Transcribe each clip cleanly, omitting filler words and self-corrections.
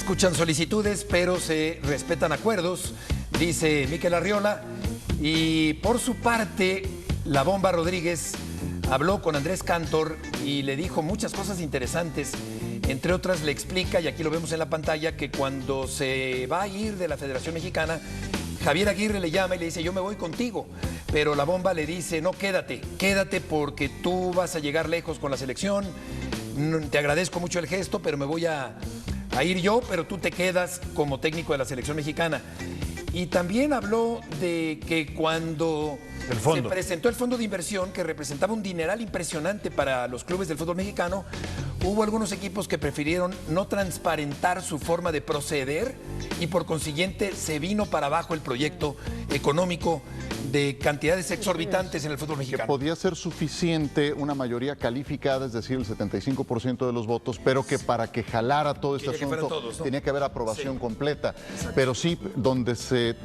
escuchan solicitudes, pero se respetan acuerdos, dice Mikel Arriola. Y por su parte, la Bomba Rodríguez habló con Andrés Cantor y le dijo muchas cosas interesantes. Entre otras, le explica, y aquí lo vemos en la pantalla, que cuando se va a ir de la Federación Mexicana, Javier Aguirre le llama y le dice: yo me voy contigo. Pero la Bomba le dice: no, quédate porque tú vas a llegar lejos con la selección. Te agradezco mucho el gesto, pero me voy a ir yo, pero tú te quedas como técnico de la selección mexicana. Y también habló de que cuando se presentó el fondo de inversión, que representaba un dineral impresionante para los clubes del fútbol mexicano, hubo algunos equipos que prefirieron no transparentar su forma de proceder y por consiguiente se vino para abajo el proyecto económico de cantidades exorbitantes en el fútbol mexicano. Que podía ser suficiente una mayoría calificada, es decir, el 75% de los votos, pero que para que jalara todo este asunto todos, ¿no? Tenía que haber aprobación completa. Exacto. Pero sí, donde se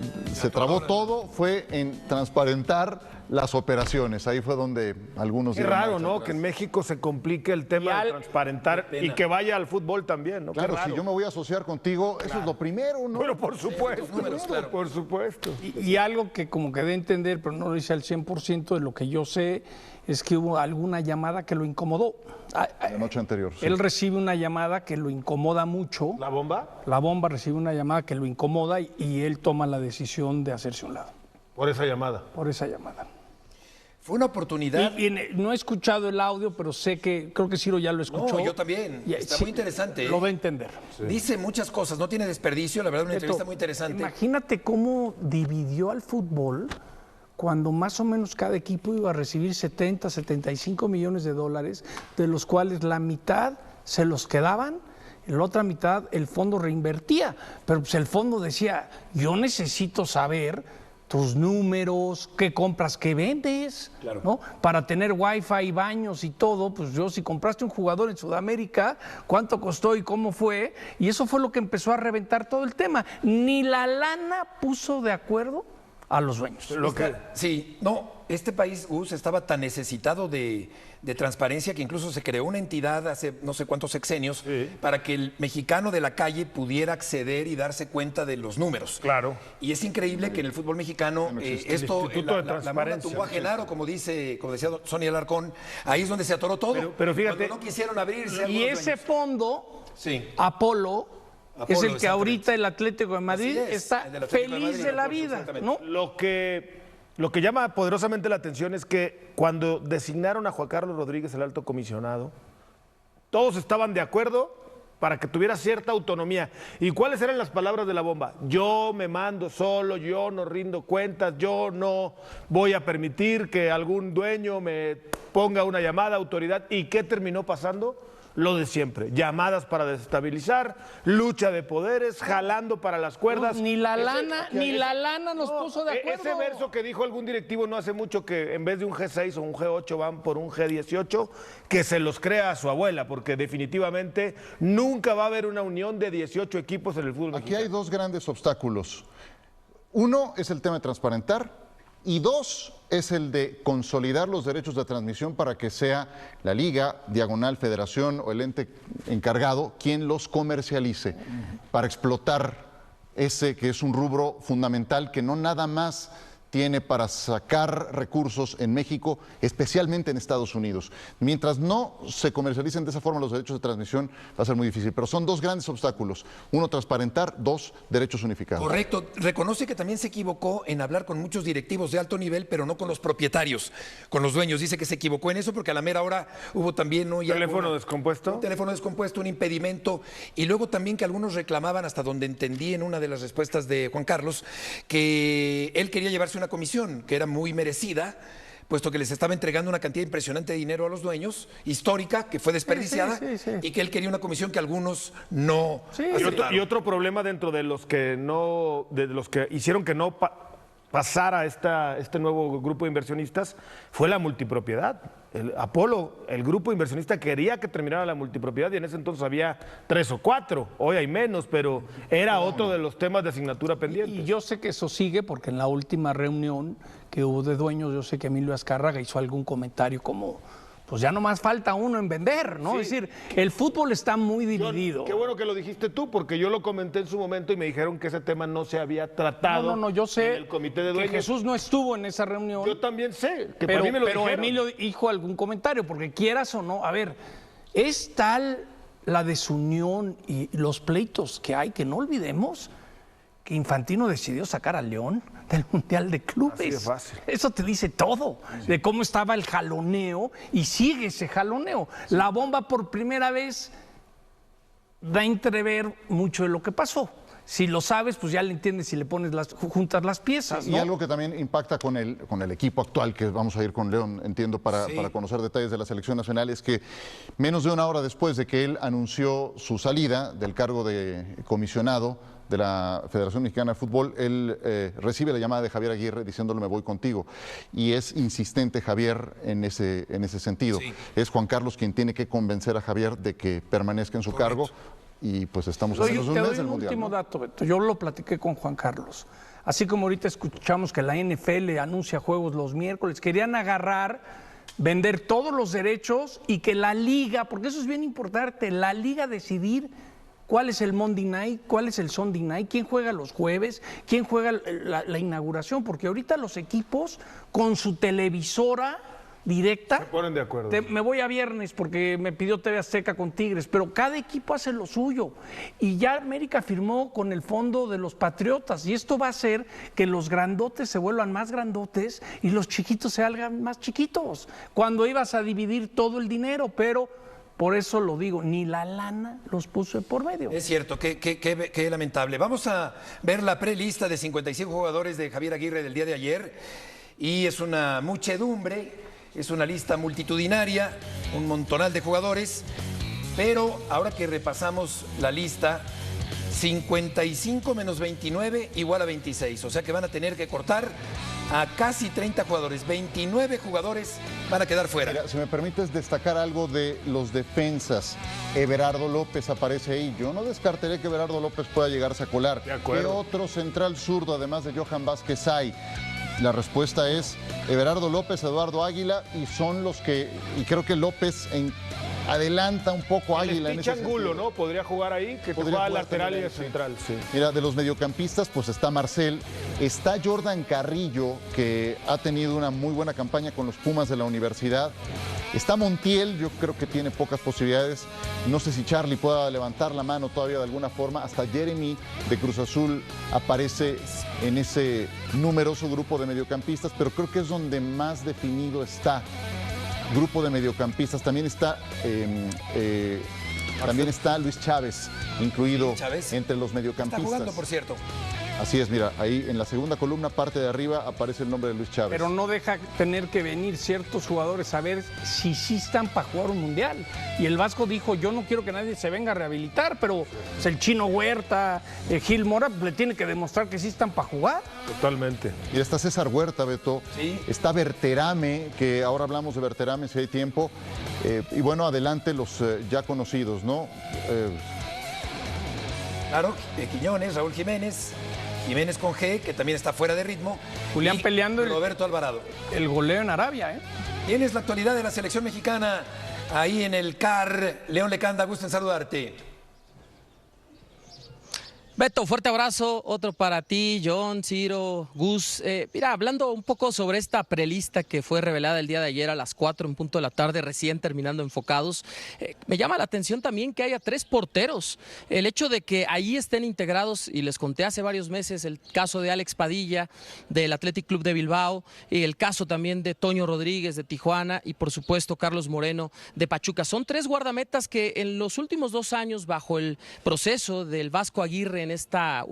trabó todo fue en transparentar las operaciones. Ahí fue donde algunos... Qué raro, ¿no? Que en México se complique el tema de transparentar y que vaya al fútbol también, ¿no? Claro, si yo me voy a asociar contigo, eso es lo primero, ¿no? Pero por supuesto, números, claro. Por supuesto. Y algo que como que de entender, pero no lo dice al 100% de lo que yo sé, es que hubo alguna llamada que lo incomodó. La noche anterior, sí. Él recibe una llamada que lo incomoda mucho. ¿La Bomba? La Bomba recibe una llamada que lo incomoda y él toma la decisión de hacerse a un lado. Por esa llamada. Por esa llamada. Fue una oportunidad. Y no he escuchado el audio, pero creo que Ciro ya lo escuchó. No, yo también. Está muy interesante. Lo va a entender. Sí. Dice muchas cosas, no tiene desperdicio, la verdad, una entrevista muy interesante. Imagínate cómo dividió al fútbol cuando más o menos cada equipo iba a recibir 70, 75 millones de dólares, de los cuales la mitad se los quedaban, la otra mitad el fondo reinvertía. Pero pues el fondo decía: yo necesito saber tus números, qué compras, qué vendes, claro, ¿no? Para tener wifi, baños y todo, pues yo, si compraste un jugador en Sudamérica, cuánto costó y cómo fue, y eso fue lo que empezó a reventar todo el tema. Ni la lana puso de acuerdo a los dueños. Sí, no, este país, Gus, estaba tan necesitado de transparencia que incluso se creó una entidad hace no sé cuántos sexenios para que el mexicano de la calle pudiera acceder y darse cuenta de los números. Claro. Y es increíble que en el fútbol mexicano esto, la mona tumbó a Genaro, como decía Sonia Alarcón, ahí es donde se atoró todo. Pero fíjate, cuando no quisieron abrirse. Y ese fondo, Apolo, es el que ahorita el Atlético de Madrid está feliz de la vida, ¿no? Lo que llama poderosamente la atención es que cuando designaron a Juan Carlos Rodríguez, el alto comisionado, todos estaban de acuerdo para que tuviera cierta autonomía. ¿Y cuáles eran las palabras de la Bomba? Yo me mando solo, yo no rindo cuentas, yo no voy a permitir que algún dueño me ponga una llamada a autoridad. ¿Y qué terminó pasando? Lo de siempre, llamadas para desestabilizar, lucha de poderes, jalando para las cuerdas. No, ni la lana nos puso de acuerdo. Ese verso que dijo algún directivo no hace mucho, que en vez de un G6 o un G8 van por un G18, que se los crea a su abuela, porque definitivamente nunca va a haber una unión de 18 equipos en el fútbol mexicano. Aquí hay dos grandes obstáculos. Uno es el tema de transparentar. Y dos, es el de consolidar los derechos de transmisión para que sea la Liga, Diagonal, Federación o el ente encargado quien los comercialice, para explotar ese que es un rubro fundamental que no nada más tiene para sacar recursos en México, especialmente en Estados Unidos. Mientras no se comercialicen de esa forma los derechos de transmisión, va a ser muy difícil. Pero son dos grandes obstáculos. Uno, transparentar. Dos, derechos unificados. Correcto. Reconoce que también se equivocó en hablar con muchos directivos de alto nivel, pero no con los propietarios, con los dueños. Dice que se equivocó en eso porque a la mera hora hubo también... ¿no? ¿Teléfono descompuesto? Un teléfono descompuesto, un impedimento. Y luego también que algunos reclamaban, hasta donde entendí en una de las respuestas de Juan Carlos, que él quería llevarse una comisión que era muy merecida, puesto que les estaba entregando una cantidad impresionante de dinero a los dueños, histórica, que fue desperdiciada, y que él quería una comisión que algunos no y otro problema dentro de los que hicieron que no pasara este nuevo grupo de inversionistas fue la multipropiedad. Apolo, el grupo inversionista, quería que terminara la multipropiedad y en ese entonces había 3 o 4, hoy hay menos, pero era otro de los temas de asignatura pendientes. Y yo sé que eso sigue porque en la última reunión que hubo de dueños, yo sé que Emilio Azcárraga hizo algún comentario como pues ya nomás falta uno en vender, ¿no? Sí. Es decir, el fútbol está muy dividido. Qué bueno que lo dijiste tú, porque yo lo comenté en su momento y me dijeron que ese tema no se había tratado No, yo sé en el comité de que dueños. Jesús no estuvo en esa reunión. Yo también sé, que pero para mí me lo pero dijeron. Emilio dijo algún comentario, porque quieras o no, a ver, es tal la desunión y los pleitos que hay, que no olvidemos que Infantino decidió sacar a León del Mundial de Clubes. Así de fácil. Eso te dice todo de cómo estaba el jaloneo y sigue ese jaloneo. La bomba por primera vez da a entrever mucho de lo que pasó. Si lo sabes, pues ya le entiendes si le pones juntas las piezas, Y ¿no? algo que también impacta con el equipo actual, que vamos a ir con León, entiendo, para conocer detalles de la selección nacional, es que menos de una hora después de que él anunció su salida del cargo de comisionado de la Federación Mexicana de Fútbol, él recibe la llamada de Javier Aguirre diciéndole me voy contigo. Y es insistente Javier en ese sentido. Sí. Es Juan Carlos quien tiene que convencer a Javier de que permanezca en su cargo. Y pues estamos a menos de un Te mes doy del un Mundial, último ¿no? dato, Beto. Yo lo platiqué con Juan Carlos. Así como ahorita escuchamos que la NFL anuncia juegos los miércoles, querían agarrar, vender todos los derechos y que la liga, porque eso es bien importante, la liga decidir cuál es el Monday Night, cuál es el Sunday Night, quién juega los jueves, quién juega la inauguración, porque ahorita los equipos con su televisora directa. Se ponen de acuerdo. Me voy a viernes porque me pidió TV Azteca con Tigres, pero cada equipo hace lo suyo. Y ya América firmó con el fondo de los Patriotas y esto va a hacer que los grandotes se vuelvan más grandotes y los chiquitos se hagan más chiquitos. Cuando ibas a dividir todo el dinero, pero por eso lo digo, ni la lana los puso por medio. Es cierto, qué lamentable. Vamos a ver la prelista de 55 jugadores de Javier Aguirre del día de ayer y es una muchedumbre. Es una lista multitudinaria, un montonal de jugadores, pero ahora que repasamos la lista, 55 menos 29 igual a 26, o sea que van a tener que cortar a casi 30 jugadores, 29 jugadores van a quedar fuera. Mira, si me permites destacar algo de los defensas, Everardo López aparece ahí. Yo no descartaría que Everardo López pueda llegarse a colar. De acuerdo. ¿Qué otro central zurdo, además de Johan Vázquez, hay? La respuesta es Everardo López, Eduardo Águila, y son los que, y creo que López adelanta un poco a Águila en ese Angulo, sentido. ¿no? Podría jugar ahí, que Podría juega jugar lateral y también de ahí, central. Sí. Mira, de los mediocampistas, pues está Marcel, está Jordan Carrillo, que ha tenido una muy buena campaña con los Pumas de la universidad. Está Montiel, yo creo que tiene pocas posibilidades. No sé si Charlie pueda levantar la mano todavía de alguna forma. Hasta Jeremy de Cruz Azul aparece en ese numeroso grupo de mediocampistas, pero creo que es donde más definido está. Grupo de mediocampistas. También está Luis Chávez, incluido Chávez. entre los Está mediocampistas. jugando, por cierto. Así es, mira, ahí en la segunda columna, parte de arriba, aparece el nombre de Luis Chávez. Pero no deja tener que venir ciertos jugadores a ver si sí están para jugar un mundial. Y el Vasco dijo, yo no quiero que nadie se venga a rehabilitar, pero pues, el Chino Huerta, Gil Mora, le tiene que demostrar que sí están para jugar. Totalmente. Mira, está César Huerta, Beto. Sí. Está Berterame, que ahora hablamos de Berterame si hay tiempo. Y bueno, adelante los ya conocidos, ¿no? Claro, Quiñones, Raúl Jiménez con G, que también está fuera de ritmo. Julián y peleando Roberto Alvarado. el goleo en Arabia, ¿eh? Tienes la actualidad de la selección mexicana ahí en el CAR. León Lecanda, gusto en saludarte. Beto, fuerte abrazo, otro para ti, John, Ciro, Gus. Mira, hablando un poco sobre esta prelista que fue revelada el día de ayer a las 4 en punto de la tarde, recién terminando Enfocados, me llama la atención también que haya 3 porteros. El hecho de que ahí estén integrados, y les conté hace varios meses el caso de Alex Padilla del Athletic Club de Bilbao, y el caso también de Toño Rodríguez de Tijuana y por supuesto Carlos Moreno de Pachuca. Son 3 guardametas que en los últimos 2 años, bajo el proceso del Vasco Aguirre en esta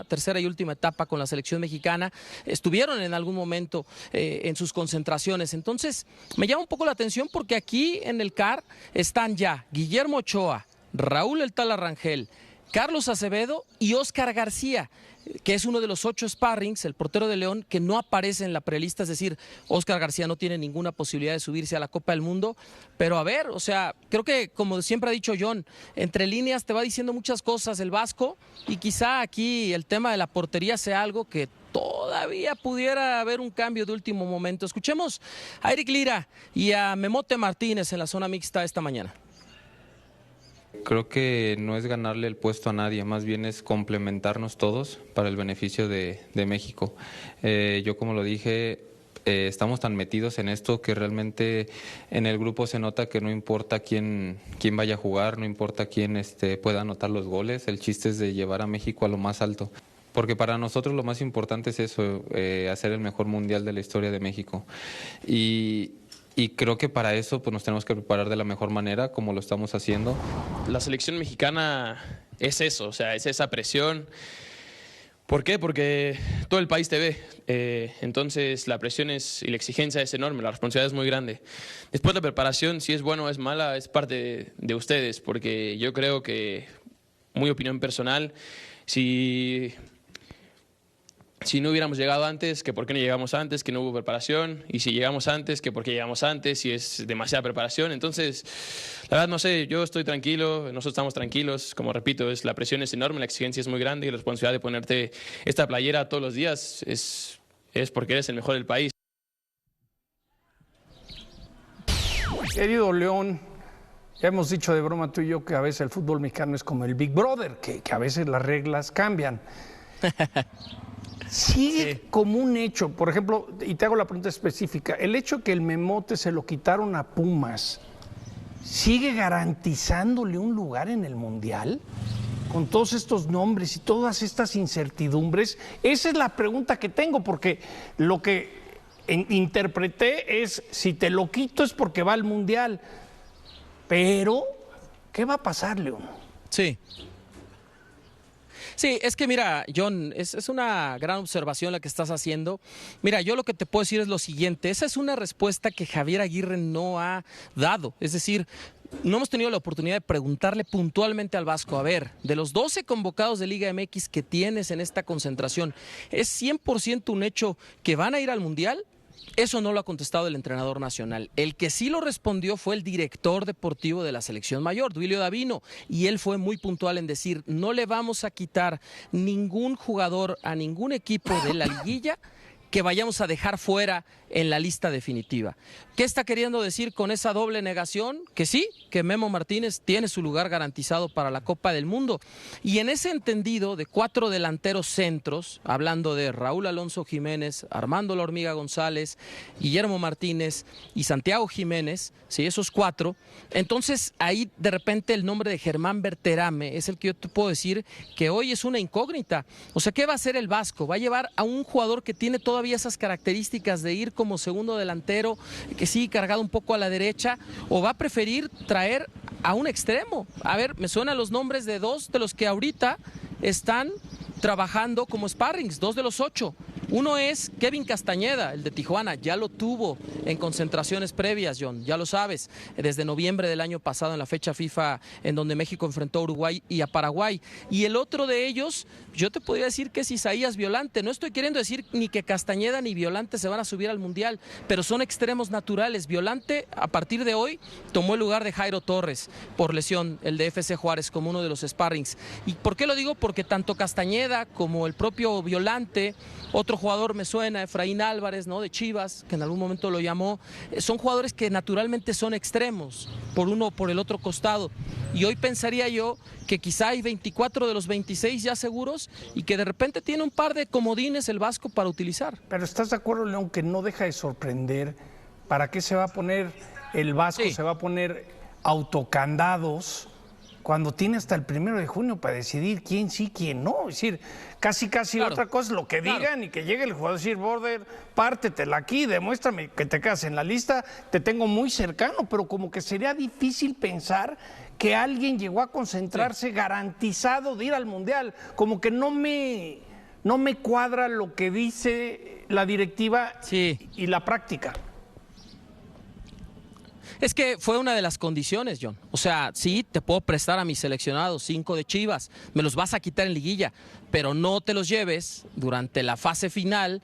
tercera y última etapa con la selección mexicana, estuvieron en algún momento en sus concentraciones. Entonces, me llama un poco la atención porque aquí en el CAR están ya Guillermo Ochoa, Raúl El Tala Rangel, Carlos Acevedo y Óscar García, que es uno de los 8 sparrings, el portero de León, que no aparece en la prelista. Es decir, Óscar García no tiene ninguna posibilidad de subirse a la Copa del Mundo, pero a ver, o sea, creo que como siempre ha dicho John, entre líneas te va diciendo muchas cosas el Vasco, y quizá aquí el tema de la portería sea algo que todavía pudiera haber un cambio de último momento. Escuchemos a Eric Lira y a Memote Martínez en la zona mixta esta mañana. Creo que no es ganarle el puesto a nadie, más bien es complementarnos todos para el beneficio de México. Yo, como lo dije, estamos tan metidos en esto que realmente en el grupo se nota que no importa quién vaya a jugar, no importa quién pueda anotar los goles, el chiste es de llevar a México a lo más alto. Porque para nosotros lo más importante es eso, hacer el mejor mundial de la historia de México. Y creo que para eso pues, nos tenemos que preparar de la mejor manera, como lo estamos haciendo. La selección mexicana es eso, o sea, es esa presión. ¿Por qué? Porque todo el país te ve, entonces la presión y la exigencia es enorme, la responsabilidad es muy grande. Después la preparación, si es buena o es mala, es parte de ustedes, porque yo creo que, muy opinión personal, si no hubiéramos llegado antes, que por qué no llegamos antes, que no hubo preparación, y si llegamos antes, que por qué llegamos antes, si es demasiada preparación. Entonces, la verdad no sé, yo estoy tranquilo, nosotros estamos tranquilos, como repito, la presión es enorme, la exigencia es muy grande y la responsabilidad de ponerte esta playera todos los días es porque eres el mejor del país. Querido León, ya hemos dicho de broma tú y yo que a veces el fútbol mexicano es como el Big Brother, que a veces las reglas cambian. Sigue como un hecho, por ejemplo, y te hago la pregunta específica, el hecho que el Memote se lo quitaron a Pumas, ¿sigue garantizándole un lugar en el Mundial? Con todos estos nombres y todas estas incertidumbres, esa es la pregunta que tengo, porque lo que interpreté es, si te lo quito es porque va al Mundial, pero ¿qué va a pasar, León? Sí. Sí, es que mira, John, es una gran observación la que estás haciendo. Mira, yo lo que te puedo decir es lo siguiente, esa es una respuesta que Javier Aguirre no ha dado, es decir, no hemos tenido la oportunidad de preguntarle puntualmente al Vasco, a ver, de los 12 convocados de Liga MX que tienes en esta concentración, ¿es 100% un hecho que van a ir al Mundial? Eso no lo ha contestado el entrenador nacional. El que sí lo respondió fue el director deportivo de la selección mayor, Duilio Davino, y él fue muy puntual en decir, no le vamos a quitar ningún jugador a ningún equipo de la liguilla que vayamos a dejar fuera en la lista definitiva. ¿Qué está queriendo decir con esa doble negación? Que sí, que Memo Martínez tiene su lugar garantizado para la Copa del Mundo. Y en ese entendido de 4 delanteros centros, hablando de Raúl Alonso Jiménez, Armando La Hormiga González, Guillermo Martínez y Santiago Jiménez, sí, esos 4, entonces ahí de repente el nombre de Germán Berterame es el que yo te puedo decir que hoy es una incógnita. O sea, ¿qué va a hacer el Vasco? ¿Va a llevar a un jugador que tiene todavía esas características de ir como segundo delantero, que sí, cargado un poco a la derecha, o va a preferir traer a un extremo? A ver, me suenan los nombres de 2 de los que ahorita están trabajando como sparrings, 2 de los 8. Uno es Kevin Castañeda, el de Tijuana, ya lo tuvo en concentraciones previas, John, ya lo sabes, desde noviembre del año pasado en la fecha FIFA en donde México enfrentó a Uruguay y a Paraguay. Y el otro de ellos, yo te podría decir que es Isaías Violante. No estoy queriendo decir ni que Castañeda ni Violante se van a subir al Mundial, pero son extremos naturales. Violante, a partir de hoy, tomó el lugar de Jairo Torres por lesión, el de FC Juárez, como uno de los sparrings. ¿Y por qué lo digo? Porque tanto Castañeda como el propio Violante, otro jugador me suena, Efraín Álvarez, ¿no?, de Chivas, que en algún momento lo llamó, son jugadores que naturalmente son extremos, por uno o por el otro costado. Y hoy pensaría yo que quizá hay 24 de los 26 ya seguros y que de repente tiene un par de comodines el Vasco para utilizar. Pero ¿estás de acuerdo, León, que no deja de sorprender? ¿Para qué se va a poner el Vasco? Sí. Se va a poner autocandados cuando tiene hasta el 1 de junio para decidir quién sí, quién no. Es decir, casi claro, otra cosa es lo que digan y que llegue el jugador a decir, Border, pártetela aquí, demuéstrame que te quedas en la lista, te tengo muy cercano, pero como que sería difícil pensar que alguien llegó a concentrarse garantizado de ir al Mundial. Como que no me cuadra lo que dice la directiva y la práctica. Es que fue una de las condiciones, John. O sea, sí, te puedo prestar a mis seleccionados 5 de Chivas, me los vas a quitar en liguilla, pero no te los lleves durante la fase final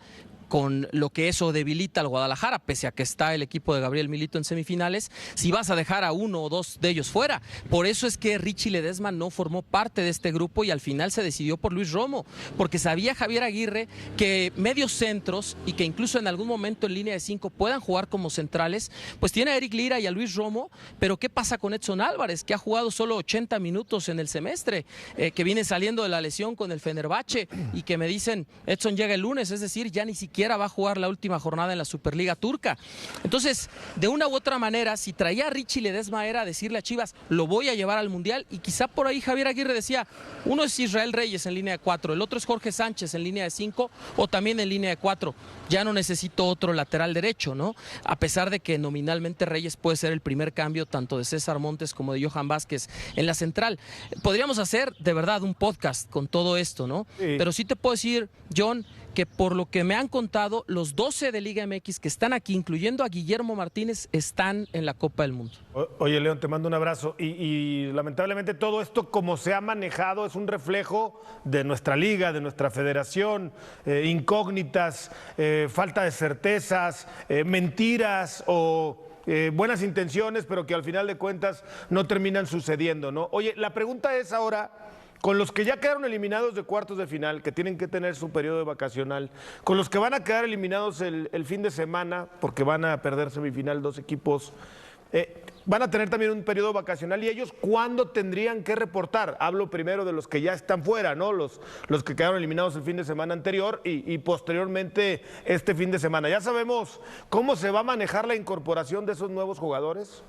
con lo que eso debilita al Guadalajara, pese a que está el equipo de Gabriel Milito en semifinales, si vas a dejar a uno o dos de ellos fuera. Por eso es que Richie Ledesma no formó parte de este grupo y al final se decidió por Luis Romo, porque sabía Javier Aguirre que medios centros y que incluso en algún momento en línea de 5 puedan jugar como centrales, pues tiene a Eric Lira y a Luis Romo, pero ¿qué pasa con Edson Álvarez, que ha jugado solo 80 minutos en el semestre, que viene saliendo de la lesión con el Fenerbahce y que me dicen Edson llega el lunes, es decir, ya ni siquiera va a jugar la última jornada en la Superliga Turca? Entonces, de una u otra manera, si traía a Richie Ledesma era decirle a Chivas, lo voy a llevar al Mundial, y quizá por ahí Javier Aguirre decía, uno es Israel Reyes en línea de 4, el otro es Jorge Sánchez en línea de 5 o también en línea de 4, ya no necesito otro lateral derecho, ¿no? A pesar de que nominalmente Reyes puede ser el primer cambio tanto de César Montes como de Johan Vázquez en la central. Podríamos hacer de verdad un podcast con todo esto, ¿no? Sí. Pero sí te puedo decir, John, que por lo que me han contado, los 12 de Liga MX que están aquí, incluyendo a Guillermo Martínez, están en la Copa del Mundo. Oye, León, te mando un abrazo. Y lamentablemente todo esto, como se ha manejado, es un reflejo de nuestra liga, de nuestra federación, incógnitas, falta de certezas, mentiras o buenas intenciones, pero que al final de cuentas no terminan sucediendo, ¿no? Oye, la pregunta es ahora, con los que ya quedaron eliminados de cuartos de final, que tienen que tener su periodo vacacional, con los que van a quedar eliminados el fin de semana, porque van a perder semifinal 2 equipos, van a tener también un periodo vacacional, y ellos, ¿cuándo tendrían que reportar? Hablo primero de los que ya están fuera, ¿no? Los que quedaron eliminados el fin de semana anterior y posteriormente este fin de semana. ¿Ya sabemos cómo se va a manejar la incorporación de esos nuevos jugadores?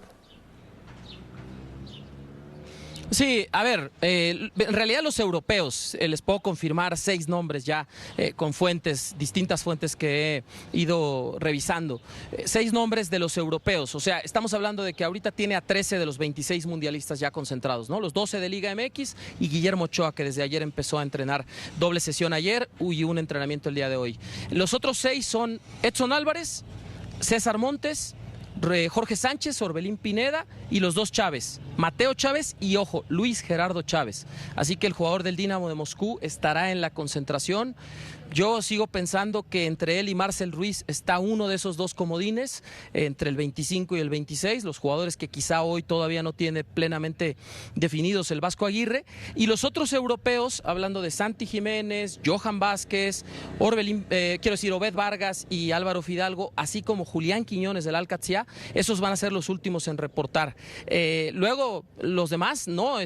Sí, a ver, en realidad los europeos, les puedo confirmar 6 nombres ya con fuentes, distintas fuentes que he ido revisando. 6 nombres de los europeos, o sea, estamos hablando de que ahorita tiene a 13 de los 26 mundialistas ya concentrados, ¿no? Los 12 de Liga MX y Guillermo Ochoa, que desde ayer empezó a entrenar, doble sesión ayer y un entrenamiento el día de hoy. Los otros 6 son Edson Álvarez, César Montes, Jorge Sánchez, Orbelín Pineda y los 2 Chávez, Mateo Chávez y, ojo, Luis Gerardo Chávez. Así que el jugador del Dinamo de Moscú estará en la concentración. Yo sigo pensando que entre él y Marcel Ruiz está uno de esos 2 comodines, entre el 25 y el 26, los jugadores que quizá hoy todavía no tiene plenamente definidos el Vasco Aguirre. Y los otros europeos, hablando de Santi Jiménez, Johan Vázquez, Obed Vargas y Álvaro Fidalgo, así como Julián Quiñones del Al-Qadsiya, esos van a ser los últimos en reportar. Luego, los demás, no,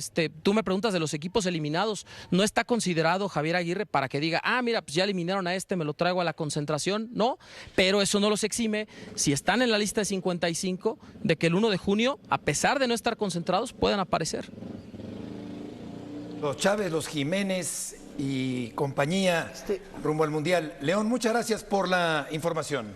tú me preguntas de los equipos eliminados, no está considerado Javier Aguirre para que diga, mira, pues ya eliminaron a me lo traigo a la concentración, no, pero eso no los exime, si están en la lista de 55, de que el 1 de junio, a pesar de no estar concentrados, puedan aparecer. Los Chávez, los Jiménez y compañía rumbo al Mundial. León, muchas gracias por la información.